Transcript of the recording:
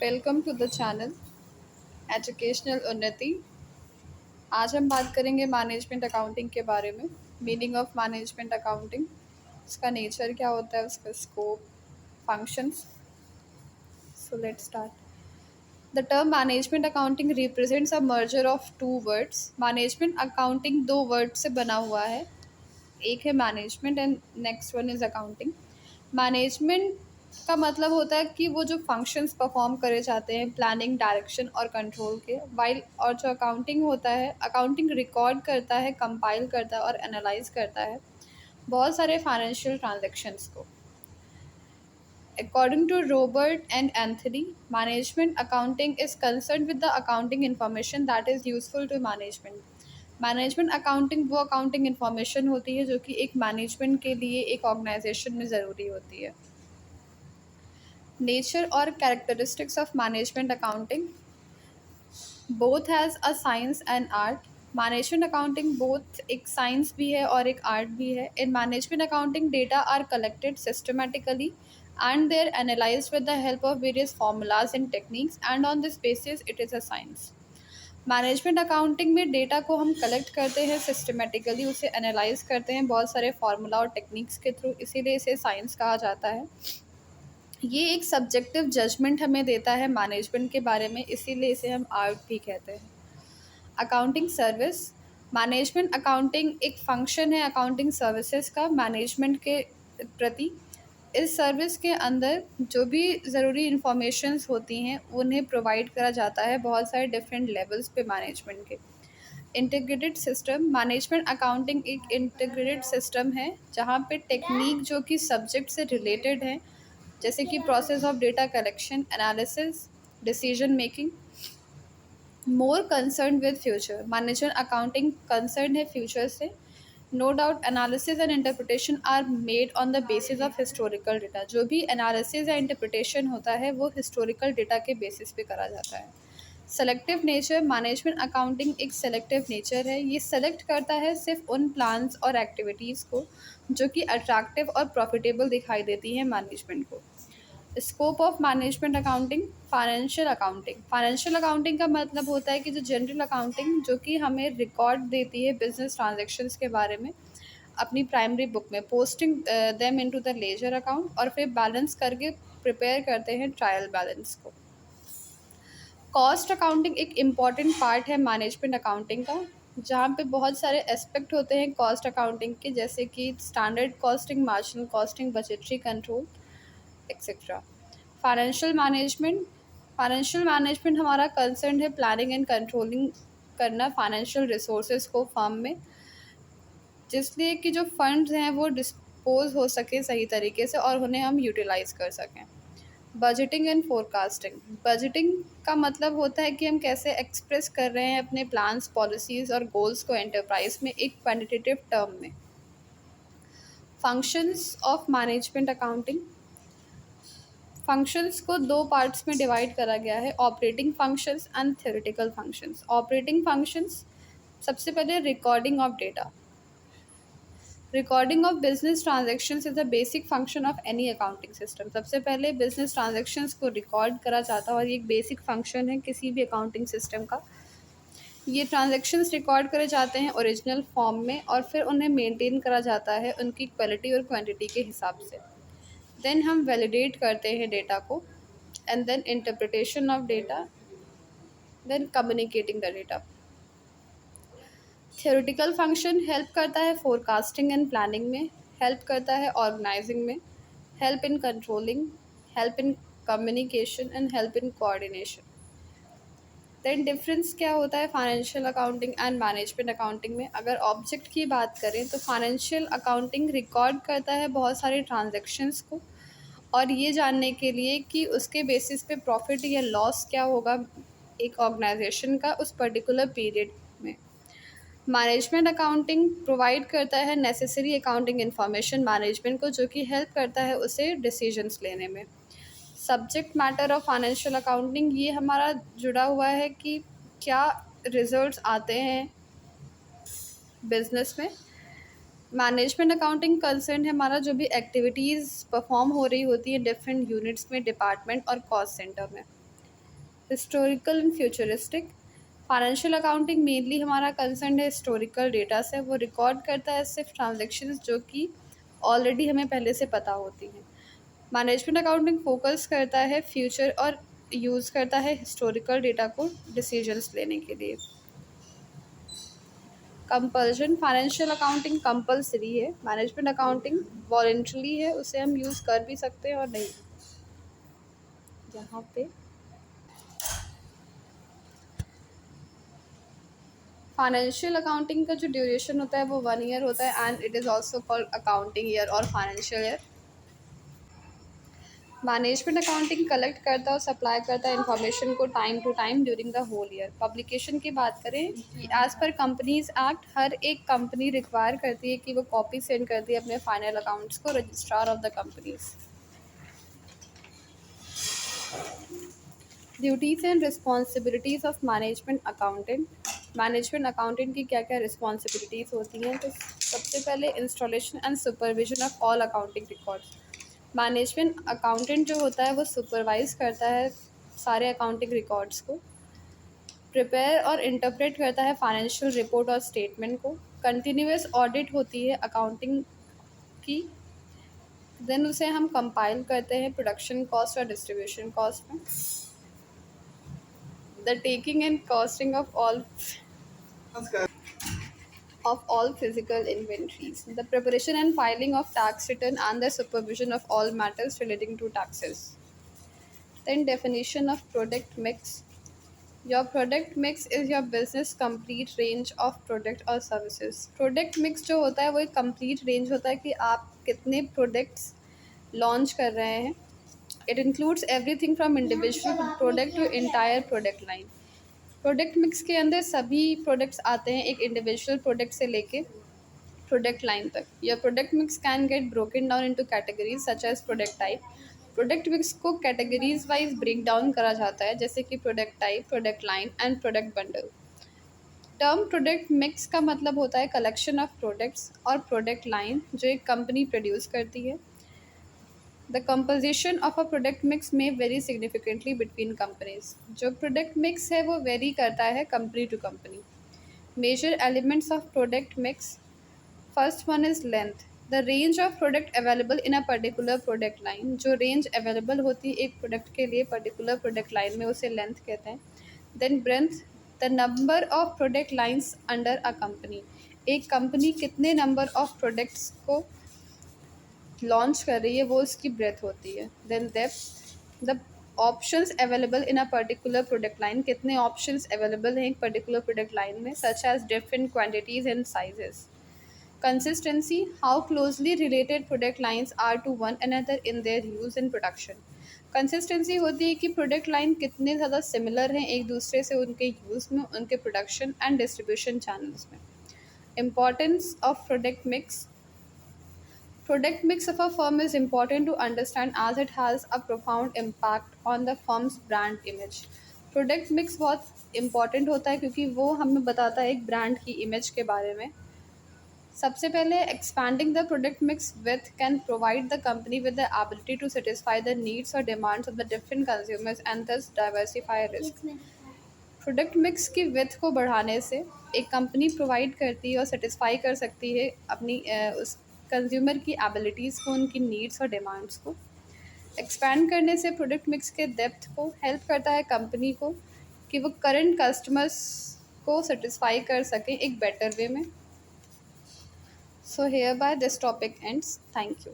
Welcome to the channel educational Unnati. आज हम बात करेंगे मैनेजमेंट अकाउंटिंग के बारे में। मीनिंग ऑफ मैनेजमेंट अकाउंटिंग, उसका नेचर क्या होता है, उसका scope, functions. So let's start. The term management accounting represents a merger of two words. Management accounting दो वर्ड से बना हुआ है, एक है management and next one is accounting. Management का मतलब होता है कि वो जो फंक्शंस परफॉर्म करे जाते हैं प्लानिंग, डायरेक्शन और कंट्रोल के, वाइल और जो अकाउंटिंग होता है, अकाउंटिंग रिकॉर्ड करता है, कंपाइल करता है और एनालाइज करता है बहुत सारे फाइनेंशियल ट्रांजैक्शंस को। According to Robert and Anthony, management accounting is concerned with the accounting information that is useful to management. Management accounting वो अकाउंटिंग इन्फॉर्मेशन होती है जो कि एक मैनेजमेंट के लिए एक ऑर्गेनाइजेशन में ज़रूरी होती है। नेचर और characteristics of management accounting, both has a science and art. Management accounting both एक साइंस भी है और एक आर्ट भी है। In management accounting data are collected systematically and they're analyzed with the help of various formulas and techniques, and on this basis it is a science. Management accounting में data को हम collect करते हैं systematically, उसे analyse करते हैं बहुत सारे फार्मूला और टेक्निक्स के थ्रू, इसीलिए इसे साइंस कहा जाता है। ये एक सब्जेक्टिव जजमेंट हमें देता है मैनेजमेंट के बारे में, इसीलिए इसे हम आर्ट भी कहते हैं। अकाउंटिंग सर्विस, मैनेजमेंट अकाउंटिंग एक फंक्शन है अकाउंटिंग सर्विसेज का मैनेजमेंट के प्रति। इस सर्विस के अंदर जो भी ज़रूरी इंफॉर्मेशंस होती हैं उन्हें प्रोवाइड करा जाता है बहुत सारे डिफरेंट लेवल्स पे मैनेजमेंट के। इंटीग्रेटेड सिस्टम, मैनेजमेंट अकाउंटिंग एक इंटीग्रेटेड सिस्टम है जहाँ पे टेक्निक जो कि सब्जेक्ट से रिलेटेड है, जैसे कि process of data collection, analysis, decision making, more concern with future. Management accounting concern है फ्यूचर से। No doubt analysis and interpretation are made on the basis of historical data. जो भी एनालिसिस या interpretation होता है वो हिस्टोरिकल डेटा के basis पे करा जाता है। सेलेक्टिव नेचर, मैनेजमेंट अकाउंटिंग एक सेलेक्टिव नेचर है। ये सेलेक्ट करता है सिर्फ उन प्लान्स और एक्टिविटीज़ को जो कि अट्रैक्टिव और प्रॉफिटेबल दिखाई देती हैं मैनेजमेंट को। Scope of management accounting, financial accounting. Financial accounting का मतलब होता है कि जो जनरल अकाउंटिंग जो कि हमें रिकॉर्ड देती है बिजनेस ट्रांजैक्शंस के बारे में अपनी प्राइमरी बुक में, posting them into the ledger account, और फिर बैलेंस करके प्रिपेयर करते हैं ट्रायल बैलेंस को। कॉस्ट अकाउंटिंग एक इम्पॉर्टेंट पार्ट है मैनेजमेंट अकाउंटिंग का, जहाँ पे बहुत सारे एस्पेक्ट होते हैं कॉस्ट अकाउंटिंग के, जैसे कि standard costing, marginal costing, budgetary control etcetera. Financial management हमारा कंसर्न है प्लानिंग एंड कंट्रोलिंग करना फाइनेंशियल रिसोर्सेज को फर्म में, जिसलिए कि जो फंड्स हैं वो डिस्पोज हो सके सही तरीके से और उन्हें हम यूटिलाइज कर सकें। बजटिंग एंड फोरकास्टिंग, बजटिंग का मतलब होता है कि हम कैसे एक्सप्रेस कर रहे हैं अपने प्लान्स, पॉलिसीज़ और गोल्स को एंटरप्राइज में एक क्वान्टिटेटिव टर्म में। Functions of management accounting, functions को दो पार्ट्स में डिवाइड करा गया है, operating functions and theoretical functions. Operating functions, सबसे पहले recording of data. Recording of business transactions is the basic function of any accounting system. सबसे पहले बिजनेस ट्रांजैक्शंस को रिकॉर्ड करा जाता है और ये एक बेसिक फंक्शन है किसी भी अकाउंटिंग सिस्टम का। ये ट्रांजैक्शंस रिकॉर्ड करे जाते हैं ओरिजिनल फॉर्म में और फिर उन्हें मेंटेन करा जाता है उनकी क्वालिटी और क्वांटिटी के हिसाब से। देन हम वैलिडेट करते हैं डेटा को, and then interpretation of data, then communicating the data. Theoretical function help करता है फोरकास्टिंग एंड प्लानिंग में, हेल्प करता है ऑर्गेनाइजिंग में, help in controlling, help in communication and help in coordination. Then difference क्या होता है financial accounting and management accounting में? अगर ऑब्जेक्ट की बात करें तो फाइनेंशियल अकाउंटिंग रिकॉर्ड करता है बहुत सारे ट्रांजैक्शंस को, और ये जानने के लिए कि उसके बेसिस पे प्रॉफिट या लॉस क्या होगा एक ऑर्गेनाइजेशन का उस पर्टिकुलर पीरियड में। मैनेजमेंट अकाउंटिंग प्रोवाइड करता है नेसेसरी अकाउंटिंग इन्फॉर्मेशन मैनेजमेंट को, जो कि हेल्प करता है उसे डिसीजंस लेने में। Subject matter of financial accounting, ये हमारा जुड़ा हुआ है कि क्या रिजल्ट्स आते हैं बिजनेस में। मैनेजमेंट अकाउंटिंग कंसर्न है हमारा जो भी एक्टिविटीज़ परफॉर्म हो रही होती है डिफरेंट यूनिट्स में, डिपार्टमेंट और कॉस्ट सेंटर में। Historical and futuristic. Financial accounting mainly हमारा कंसर्न है हिस्टोरिकल डेटा से। वो रिकॉर्ड करता है सिर्फ ट्रांजेक्शन्स जो कि ऑलरेडी हमें पहले से पता होती हैं। मैनेजमेंट अकाउंटिंग फोकस करता है फ्यूचर और यूज़ करता है हिस्टोरिकल डेटा को डिसीजंस लेने के लिए। कंपल्शन, फाइनेंशियल अकाउंटिंग कंपल्सरी है, मैनेजमेंट अकाउंटिंग वॉलेंट्रली है, उसे हम यूज़ कर भी सकते हैं और नहीं। यहाँ पे फाइनेंशियल अकाउंटिंग का जो ड्यूरेशन होता है वो 1 ईयर होता है and it is also called accounting year और financial year. Management accounting collect करता है और सप्लाई करता है इन्फॉर्मेशन को time to time during the whole year. Publication की बात करें कि एज़ पर कंपनीज एक्ट हर एक कंपनी रिक्वायर करती है कि वो कॉपी सेंड करती है अपने फाइनल अकाउंट्स को registrar of the companies. Duties and responsibilities of management accountant. Management accountant की क्या क्या रिस्पॉन्सिबिलिटीज़ होती हैं? तो सबसे पहले installation and supervision of all accounting records. Management accountant जो होता है वो सुपरवाइज करता है सारे अकाउंटिंग रिकॉर्ड्स को, प्रिपेयर और इंटरप्रेट करता है फाइनेंशियल रिपोर्ट और स्टेटमेंट को, कंटिन्यूस ऑडिट होती है अकाउंटिंग की, देन उसे हम कंपाइल करते हैं प्रोडक्शन कॉस्ट और डिस्ट्रीब्यूशन कॉस्ट में। The taking and costing of all physical inventories, the preparation and filing of tax return and the supervision of all matters relating to taxes. Then definition of product mix. Your product mix is your business complete range of product or services. Product mix जो होता है वो एक complete range होता है कि आप कितने products launch कर रहे हैं. It includes everything from individual product to entire product line. Product mix के अंदर सभी प्रोडक्ट्स आते हैं, एक इंडिविजुअल प्रोडक्ट से लेके प्रोडक्ट लाइन तक। Your product mix can get broken down into categories such as product type. Product mix को कैटेगरीज वाइज ब्रेक डाउन करा जाता है जैसे कि product type, product line and product bundle. Term product mix का मतलब होता है कलेक्शन ऑफ प्रोडक्ट्स और प्रोडक्ट लाइन जो एक कंपनी प्रोड्यूस करती है। The composition of a product mix may vary significantly between companies. जो प्रोडक्ट मिक्स है वो वेरी करता है company to company. Major elements of product mix, first one is length, the range of product available in a particular product line. जो range available होती है एक product के लिए पर्टिकुलर प्रोडक्ट लाइन में उसे लेंथ कहते हैं। Then breadth, the number of product lines under a company. एक कंपनी कितने नंबर ऑफ प्रोडक्ट्स को लॉन्च कर रही है वो उसकी ब्रेथ होती है। Then depth, the options available in a particular product line. कितने ऑप्शंस अवेलेबल हैं एक पर्टिकुलर प्रोडक्ट लाइन में such as different quantities and sizes. Consistency, how closely related product lines are to one another in their use in production. Consistency होती है कि product line कितने ज़्यादा similar हैं एक दूसरे से उनके यूज़ में, उनके प्रोडक्शन एंड डिस्ट्रीब्यूशन चैनल्स में। Importance of product mix, product mix of a firm is important to understand as it has a profound impact on the firm's brand image. Product mix बहुत important होता है क्योंकि वो हमें बताता है एक ब्रांड की इमेज के बारे में। सबसे पहले expanding the product mix width can provide the company with the ability to satisfy the needs और demands of the different consumers and thus diversify risk. Product mix की विथ को बढ़ाने से एक कंपनी प्रोवाइड करती है और सेटिस्फाई कर सकती है अपनी उस कंज्यूमर की एबिलिटीज़ को, उनकी नीड्स और डिमांड्स को। एक्सपैंड करने से प्रोडक्ट मिक्स के डेप्थ को हेल्प करता है कंपनी को कि वो करंट कस्टमर्स को सेटिस्फाई कर सकें एक बेटर वे में। So here by this topic ends. Thank you.